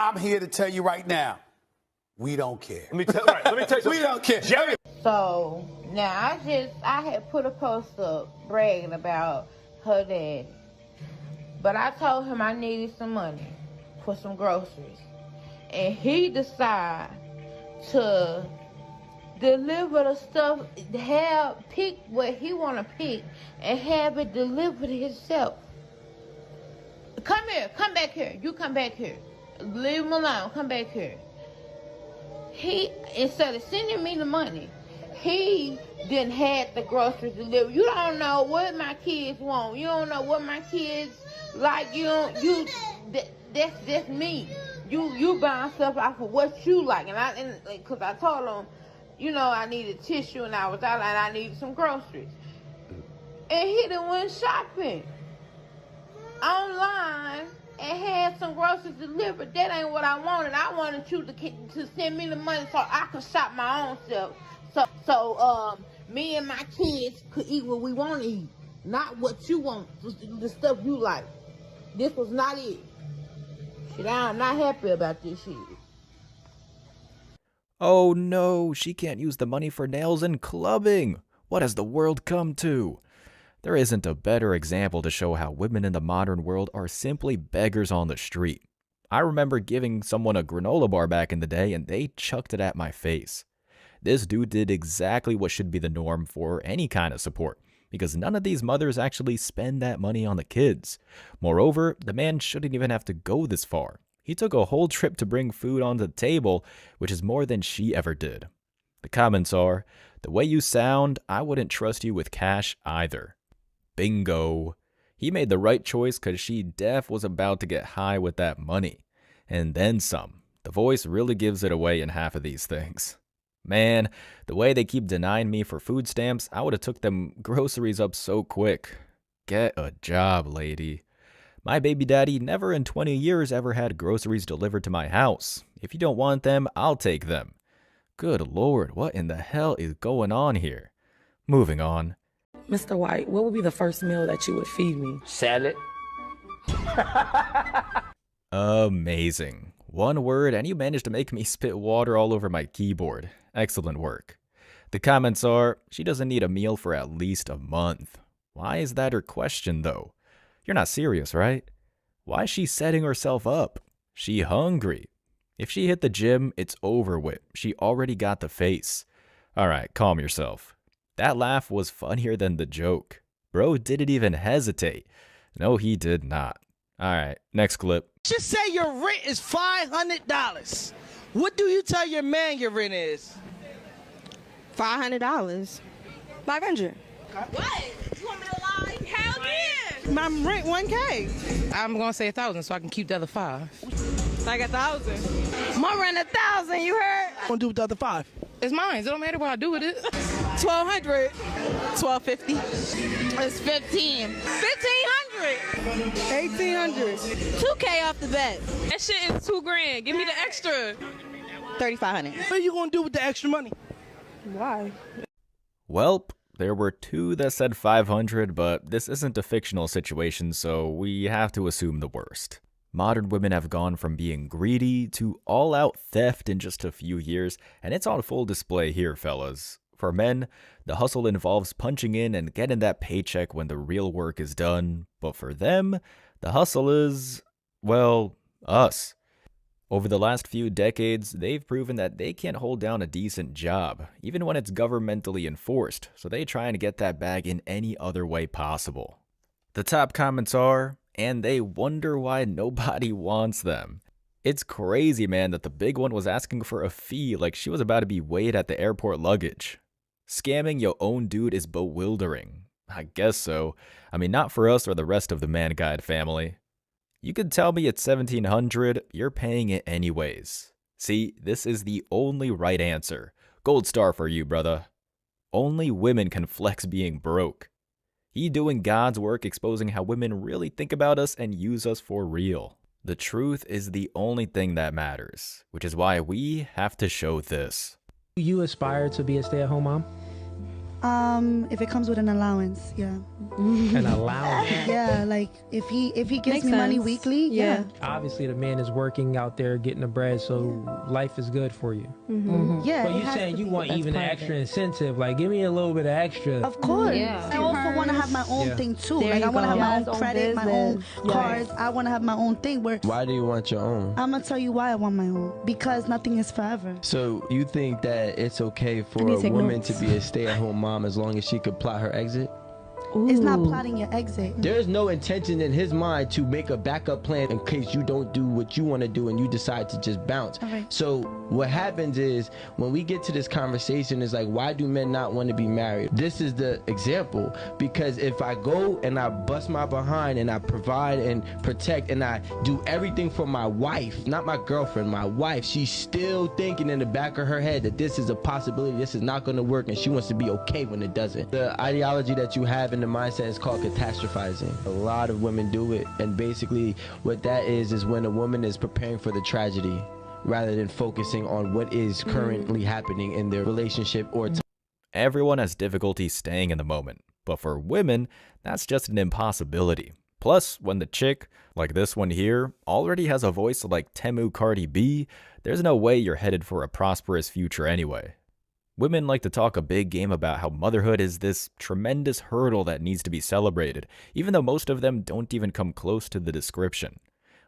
I'm here to tell you right now, we don't care. Let me tell you something. We don't care. Jerry. So now I had put a post up bragging about her dad. But I told him I needed some money for some groceries. And he decided to deliver the stuff, pick what he want to pick, and have it delivered himself. Come here, come back here. You come back here. Leave him alone, come back here. He, instead of sending me the money, he didn't have the groceries delivered. You don't know what my kids want. You don't know what my kids like. That's me. You buying stuff off of what you like. And because I told him, you know, I needed tissue and I was out and I needed some groceries. And he done went shopping online and had some groceries delivered. That ain't what I wanted. I wanted you to send me the money so I could shop my own self. So me and my kids could eat what we want to eat, not what you want, the stuff you like. This was not it. Shit, I'm not happy about this shit. Oh no, she can't use the money for nails and clubbing. What has the world come to? There isn't a better example to show how women in the modern world are simply beggars on the street. I remember giving someone a granola bar back in the day and they chucked it at my face. This dude did exactly what should be the norm for any kind of support, because none of these mothers actually spend that money on the kids. Moreover, the man shouldn't even have to go this far. He took a whole trip to bring food onto the table, which is more than she ever did. The comments are, the way you sound, I wouldn't trust you with cash either. Bingo. He made the right choice because she def was about to get high with that money. And then some. The voice really gives it away in half of these things. Man, the way they keep denying me for food stamps, I would have took them groceries up so quick. Get a job, lady. My baby daddy never in 20 years ever had groceries delivered to my house. If you don't want them, I'll take them. Good Lord, what in the hell is going on here? Moving on. Mr. White, what would be the first meal that you would feed me? Salad. Amazing. One word and you managed to make me spit water all over my keyboard. Excellent work. The comments are, she doesn't need a meal for at least a month. Why is that her question though? You're not serious, right? Why is she setting herself up? She hungry. If she hit the gym, it's over with. She already got the face. Alright, calm yourself. That laugh was funnier than the joke. Bro didn't even hesitate. No, he did not. Alright, next clip. Just say your rent is $500. What do you tell your man your rent is? $500. 500. What? You want me to lie? Hell yeah! My rent $1K. I'm gonna say 1,000 so I can keep the other 5. Like 1,000. My rent 1,000. You heard? What do you do with the other 5? It's mine. It don't matter what I do with it. 1,200. 1,250. It's 15. 1,500. 1,800. 2K off the bat. That shit is $2,000. Give me the extra. 3,500. What are you gonna do with the extra money? Why? Welp, there were two that said 500, but this isn't a fictional situation, so we have to assume the worst. Modern women have gone from being greedy to all-out theft in just a few years, and it's on full display here, fellas. For men, the hustle involves punching in and getting that paycheck when the real work is done, but for them, the hustle is, well, us. Over the last few decades, they've proven that they can't hold down a decent job, even when it's governmentally enforced, so they try and get that bag in any other way possible. The top comments are, and they wonder why nobody wants them. It's crazy, man, that the big one was asking for a fee like she was about to be weighed at the airport luggage. Scamming your own dude is bewildering. I guess so. I mean, not for us or the rest of the Man Guide family. You could tell me it's $1,700, you're paying it anyways. See, this is the only right answer. Gold star for you, brother. Only women can flex being broke. He doing God's work exposing how women really think about us and use us for real. The truth is the only thing that matters, which is why we have to show this. Do you aspire to be a stay-at-home mom? If it comes with an allowance, yeah. An allowance. Yeah, like if he gives Makes me money sense. weekly, yeah. Obviously, the man is working out there getting the bread, so life is good for you. Yeah. But it you're has saying to you be. want That's even an part of extra it. incentive, like give me a little bit of extra. Of course. Yeah. I also want to have my own Yeah. thing too. There Like I you want to go. have my Yes, own own credit, my own business. Yes. cards. I want to have my own thing. Where Why do you want your own? I'm gonna tell you why I want my own. Because nothing is forever. So you think that it's okay for need a to take woman notes. to be a stay-at-home mom as long as she could plot her exit? It's not Ooh. plotting your exit. There's no intention in his mind to make a backup plan in case you don't do what you want to do and you decide to just bounce. Okay. So what happens is when we get to this conversation is like, why do men not want to be married? This is the example, because if I go and I bust my behind and I provide and protect and I do everything for my wife, not my girlfriend, my wife, she's still thinking in the back of her head that this is a possibility, this is not going to work, and she wants to be okay when it doesn't. The ideology that you have in the mindset is called catastrophizing. A lot of women do it, and basically what that is when a woman is preparing for the tragedy rather than focusing on what is currently happening in their relationship or Everyone has difficulty staying in the moment, but for women, that's just an impossibility. Plus, when the chick, like this one here, already has a voice like Temu Cardi B, there's no way you're headed for a prosperous future anyway. Women like to talk a big game about how motherhood is this tremendous hurdle that needs to be celebrated, even though most of them don't even come close to the description.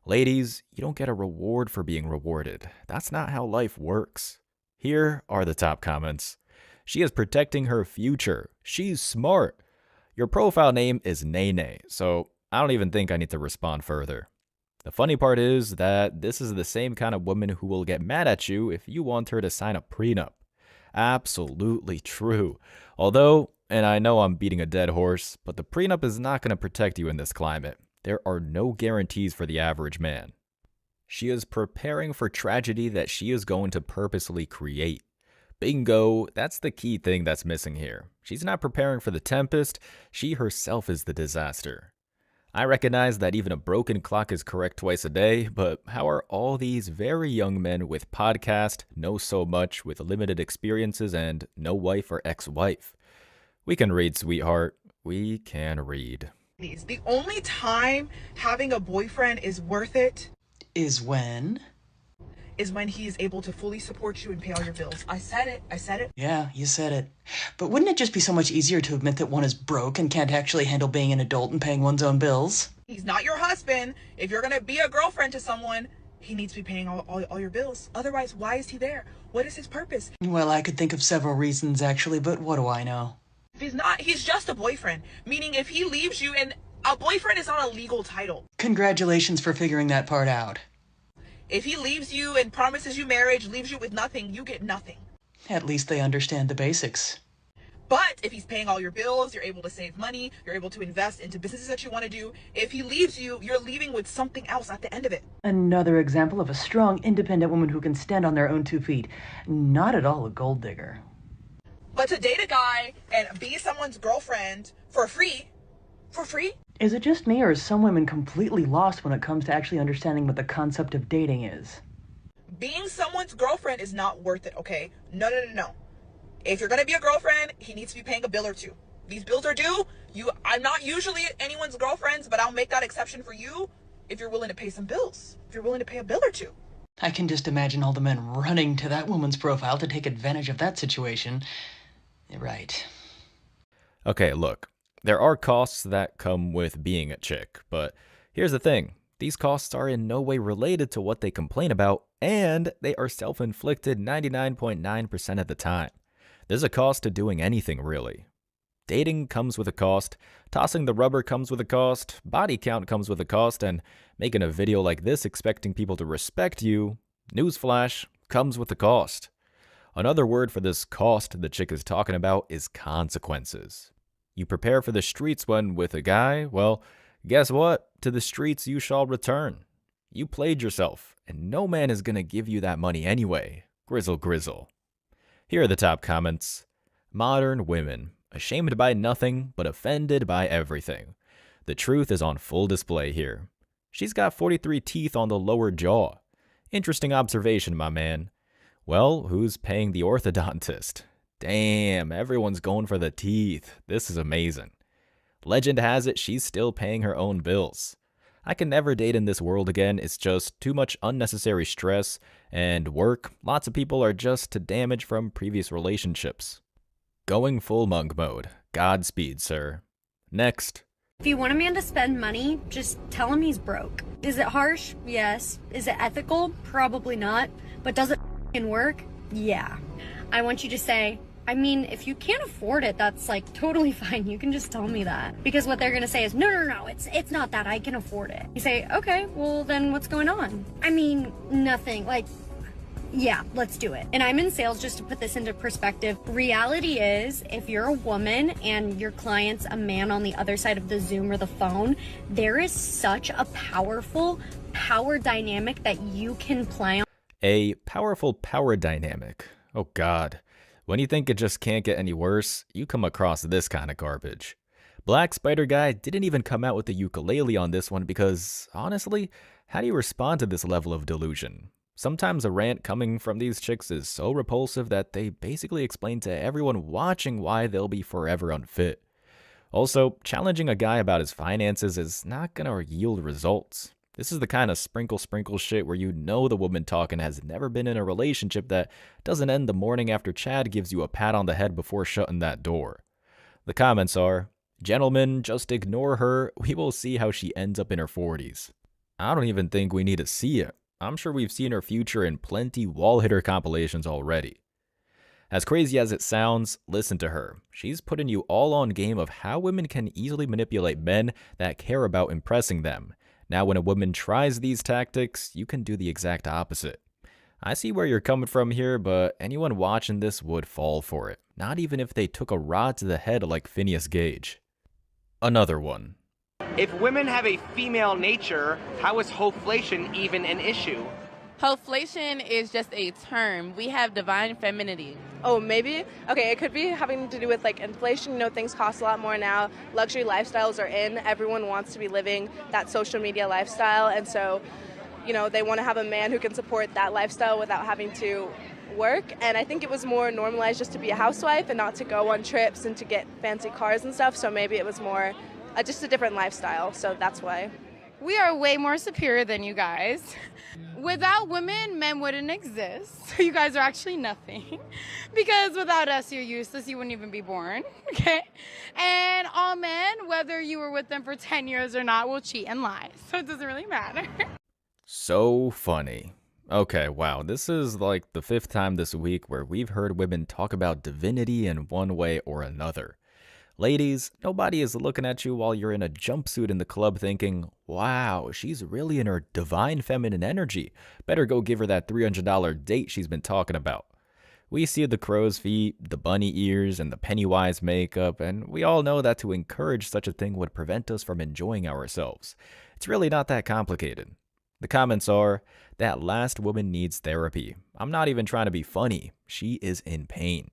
Ladies, you don't get a reward for being rewarded. That's not how life works. Here are the top comments. She is protecting her future. She's smart. Your profile name is Nene, so I don't even think I need to respond further. The funny part is that this is the same kind of woman who will get mad at you if you want her to sign a prenup. Absolutely true. Although, and I know I'm beating a dead horse, but the prenup is not going to protect you in this climate. There are no guarantees for the average man. She is preparing for tragedy that she is going to purposely create. Bingo, that's the key thing that's missing here. She's not preparing for the tempest, she herself is the disaster. I recognize that even a broken clock is correct twice a day, but how are all these very young men with podcast, know so much, with limited experiences, and no wife or ex-wife? We can read, sweetheart. We can read. The only time having a boyfriend is worth it is when he is able to fully support you and pay all your bills. I said it. Yeah, you said it. But wouldn't it just be so much easier to admit that one is broke and can't actually handle being an adult and paying one's own bills? He's not your husband. If you're gonna be a girlfriend to someone, he needs to be paying all your bills. Otherwise, why is he there? What is his purpose? Well, I could think of several reasons actually, but what do I know? If he's not, he's just a boyfriend. Meaning if he leaves you, and a boyfriend is not a legal title. Congratulations for figuring that part out. If he leaves you and promises you marriage, leaves you with nothing, you get nothing. At least they understand the basics. But if he's paying all your bills, you're able to save money, you're able to invest into businesses that you want to do. If he leaves you, you're leaving with something else at the end of it. Another example of a strong, independent woman who can stand on their own 2 feet. Not at all a gold digger. But to date a guy and be someone's girlfriend for free? Is it just me, or is some women completely lost when it comes to actually understanding what the concept of dating is? Being someone's girlfriend is not worth it, okay? No. If you're gonna be a girlfriend, he needs to be paying a bill or two. These bills are due. I'm not usually anyone's girlfriends, but I'll make that exception for you if you're willing to pay some bills. If you're willing to pay a bill or two. I can just imagine all the men running to that woman's profile to take advantage of that situation. Right. Okay, look. There are costs that come with being a chick, but here's the thing. These costs are in no way related to what they complain about, and they are self-inflicted 99.9% of the time. There's a cost to doing anything, really. Dating comes with a cost, tossing the rubber comes with a cost, body count comes with a cost, and making a video like this expecting people to respect you, newsflash, comes with a cost. Another word for this cost the chick is talking about is consequences. You prepare for the streets when with a guy, well, guess what? To the streets you shall return. You played yourself, and no man is gonna give you that money anyway. Grizzle grizzle. Here are the top comments. Modern women, ashamed by nothing, but offended by everything. The truth is on full display here. She's got 43 teeth on the lower jaw. Interesting observation, my man. Well, who's paying the orthodontist? Damn, everyone's going for the teeth. This is amazing. Legend has it she's still paying her own bills. I can never date in this world again. It's just too much unnecessary stress and work. Lots of people are just to damage from previous relationships. Going full monk mode. Godspeed, sir. Next. If you want a man to spend money, just tell him he's broke. Is it harsh? Yes. Is it ethical? Probably not. But does it f***ing work? Yeah. I want you to say, I mean, if you can't afford it, that's like totally fine. You can just tell me that. Because what they're gonna say is, no, it's not that. I can afford it. You say, okay, well then what's going on? I mean, nothing. Like, yeah, let's do it. And I'm in sales, just to put this into perspective. Reality is, if you're a woman and your client's a man on the other side of the Zoom or the phone, there is such a powerful power dynamic that you can play on. A powerful power dynamic. Oh God. When you think it just can't get any worse, you come across this kind of garbage. Black Spider Guy didn't even come out with the ukulele on this one because, honestly, how do you respond to this level of delusion? Sometimes a rant coming from these chicks is so repulsive that they basically explain to everyone watching why they'll be forever unfit. Also, challenging a guy about his finances is not gonna yield results. This is the kind of sprinkle shit where you know the woman talking has never been in a relationship that doesn't end the morning after Chad gives you a pat on the head before shutting that door. The comments are, gentlemen, just ignore her, we will see how she ends up in her 40s. I don't even think we need to see it. I'm sure we've seen her future in plenty wall-hitter compilations already. As crazy as it sounds, listen to her. She's putting you all on game of how women can easily manipulate men that care about impressing them. Now when a woman tries these tactics, you can do the exact opposite. I see where you're coming from here, but anyone watching this would fall for it. Not even if they took a rod to the head like Phineas Gage. Another one. If women have a female nature, how is hoflation even an issue? Hoflation is just a term. We have divine femininity. Oh, maybe? Okay, it could be having to do with like inflation. You know, things cost a lot more now. Luxury lifestyles are in. Everyone wants to be living that social media lifestyle. And so, you know, they want to have a man who can support that lifestyle without having to work. And I think it was more normalized just to be a housewife and not to go on trips and to get fancy cars and stuff. So maybe it was more just a different lifestyle. So that's why. We are way more superior than you guys. Without women, men wouldn't exist. So you guys are actually nothing. Because without us, you're useless. You wouldn't even be born. Okay? And all men, whether you were with them for 10 years or not, will cheat and lie. So it doesn't really matter. So funny. Okay, wow, this is like the 5th time this week where we've heard women talk about divinity in one way or another. Ladies, nobody is looking at you while you're in a jumpsuit in the club thinking, wow, she's really in her divine feminine energy. Better go give her that $300 date she's been talking about. We see the crow's feet, the bunny ears, and the Pennywise makeup, and we all know that to encourage such a thing would prevent us from enjoying ourselves. It's really not that complicated. The comments are, that last woman needs therapy. I'm not even trying to be funny. She is in pain.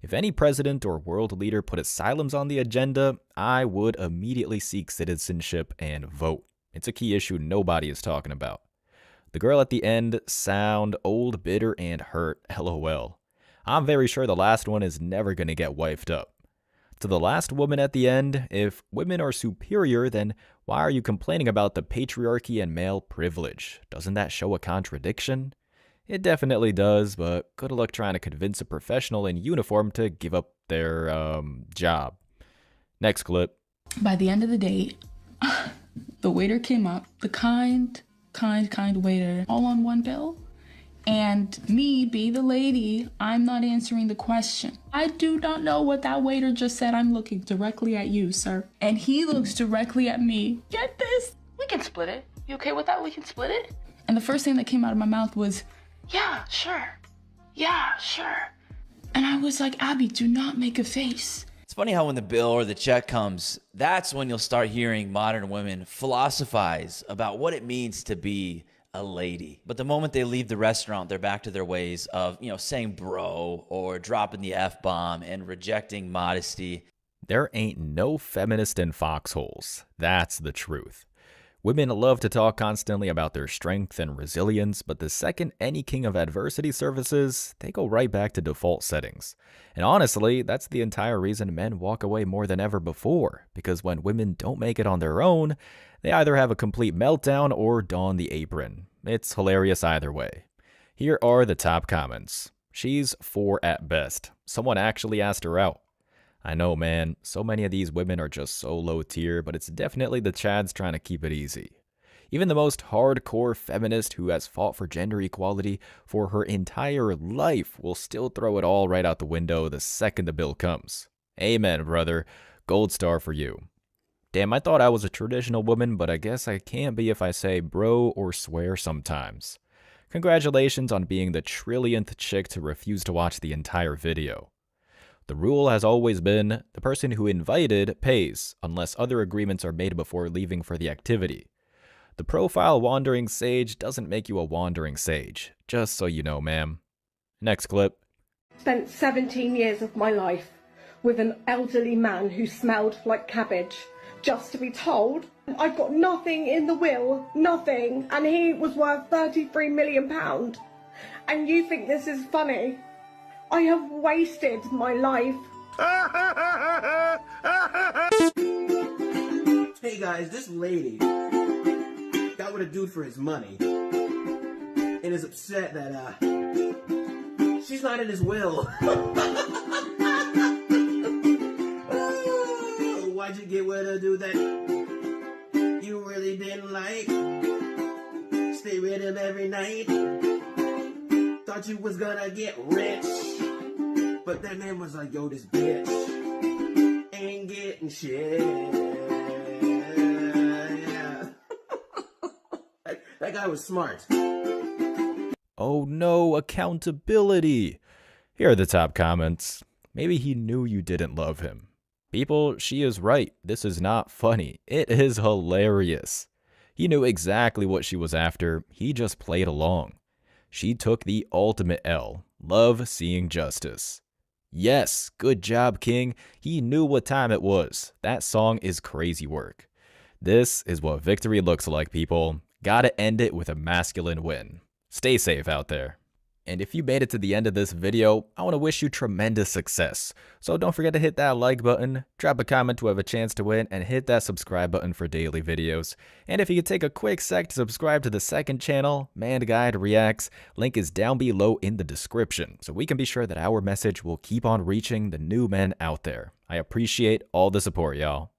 If any president or world leader put asylums on the agenda, I would immediately seek citizenship and vote. It's a key issue nobody is talking about. The girl at the end sound old, bitter, and hurt, lol. I'm very sure the last one is never going to get wiped up. To the last woman at the end, if women are superior, then why are you complaining about the patriarchy and male privilege? Doesn't that show a contradiction? It definitely does, but good luck trying to convince a professional in uniform to give up their, job. Next clip. By the end of the date, the waiter came up, the kind waiter, all on one bill. And me, be the lady, I'm not answering the question. I do not know what that waiter just said. I'm looking directly at you, sir. And he looks directly at me. Get this? We can split it. You okay with that? We can split it? And the first thing that came out of my mouth was, yeah, sure. Yeah, sure. And I was like, Abby, do not make a face. It's funny how when the bill or the check comes, that's when you'll start hearing modern women philosophize about what it means to be a lady. But the moment they leave the restaurant, they're back to their ways of, saying bro or dropping the F-bomb and rejecting modesty. There ain't no feminist in foxholes. That's the truth. Women love to talk constantly about their strength and resilience, but the second any king of adversity surfaces, they go right back to default settings. And honestly, that's the entire reason men walk away more than ever before, because when women don't make it on their own, they either have a complete meltdown or don the apron. It's hilarious either way. Here are the top comments. She's 4 at best. Someone actually asked her out. I know, man, so many of these women are just so low tier, but it's definitely the Chads trying to keep it easy. Even the most hardcore feminist who has fought for gender equality for her entire life will still throw it all right out the window the second the bill comes. Amen, brother. Gold star for you. Damn, I thought I was a traditional woman, but I guess I can't be if I say bro or swear sometimes. Congratulations on being the trillionth chick to refuse to watch the entire video. The rule has always been, the person who invited pays, unless other agreements are made before leaving for the activity. The profile wandering sage doesn't make you a wandering sage, just so you know, ma'am. Next clip. Spent 17 years of my life with an elderly man who smelled like cabbage, just to be told I've got nothing in the will, nothing, and he was worth £33 million. And you think this is funny? I have wasted my life. Hey guys, this lady got with a dude for his money and is upset that she's not in his will. Oh, why'd you get with a dude that you really didn't like? Stay with him every night. Thought you was gonna get rich, but that man was like, yo, this bitch ain't getting shit. Yeah. That guy was smart. Oh no, accountability. Here are the top comments. Maybe he knew you didn't love him. People, she is right. This is not funny. It is hilarious. He knew exactly what she was after. He just played along. She took the ultimate L. Love seeing justice. Yes, good job, King. He knew what time it was. That song is crazy work. This is what victory looks like, people. Gotta end it with a masculine win. Stay safe out there. And if you made it to the end of this video, I want to wish you tremendous success. So don't forget to hit that like button, drop a comment to have a chance to win, and hit that subscribe button for daily videos. And if you could take a quick sec to subscribe to the second channel, Man Guide Reacts, link is down below in the description, so we can be sure that our message will keep on reaching the new men out there. I appreciate all the support, y'all.